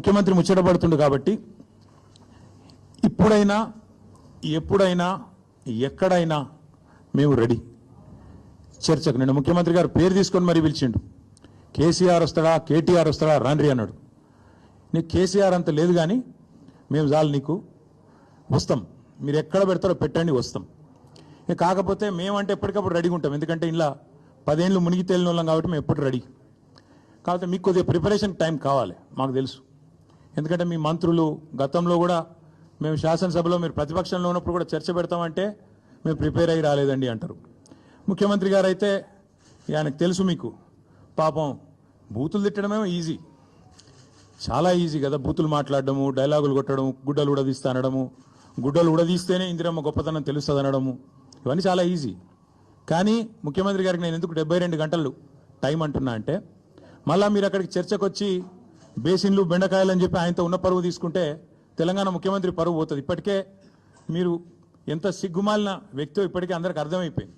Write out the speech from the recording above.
ముఖ్యమంత్రి ముచ్చటపడుతుండు కాబట్టి ఇప్పుడైనా ఎప్పుడైనా ఎక్కడైనా మేము రెడీ చర్చకు. నిన్న ముఖ్యమంత్రి గారు పేరు తీసుకొని మరీ పిలిచిండు. కేసీఆర్ వస్తాడా కేటీఆర్ వస్తాడా రాండ్రి అన్నాడు. నీకు కేసీఆర్ అంత లేదు కానీ మేము చాలు నీకు వస్తాం, మీరు ఎక్కడ పెడతారో పెట్టండి వస్తాం. కాకపోతే మేమంటే ఎప్పటికప్పుడు రెడీగా ఉంటాం, ఎందుకంటే ఇలా 10 ఏళ్ళు మునిగి తేలిన వాళ్ళం కాబట్టి మేము ఎప్పుడు రెడీ. కాకపోతే మీకు కొద్దిగా ప్రిపరేషన్ టైం కావాలి, మాకు తెలుసు. ఎందుకంటే మీ మంత్రులు గతంలో కూడా మేము శాసనసభలో మీరు ప్రతిపక్షంలో ఉన్నప్పుడు కూడా చర్చ పెడతామంటే మేము ప్రిపేర్ అయ్యి రాలేదండి అంటారు. ముఖ్యమంత్రి గారు అయితే ఆయనకు తెలుసు, మీకు పాపం బూతులు తిట్టడమేమో ఈజీ, చాలా ఈజీ కదా. బూతులు మాట్లాడడము, డైలాగులు కొట్టడం, గుడ్డలు ఉడదీస్తా అనడము, గుడ్డలు ఉడదీస్తేనే ఇందిరమ్మ గొప్పతనం తెలుస్తుంది అనడము, ఇవన్నీ చాలా ఈజీ. కానీ ముఖ్యమంత్రి గారికి నేను ఎందుకు 72 గంటలు టైం అంటున్నా అంటే, మళ్ళీ మీరు అక్కడికి చర్చకు వచ్చి బేసిన్లు బెండకాయలు అని చెప్పి ఆయనతో ఉన్న పరువు తీసుకుంటే తెలంగాణ ముఖ్యమంత్రి పరువు పోతుంది. ఇప్పటికే మీరు ఎంత సిగ్గుమాలిన వ్యక్తో ఇప్పటికే అందరికి అర్థమైపోయింది.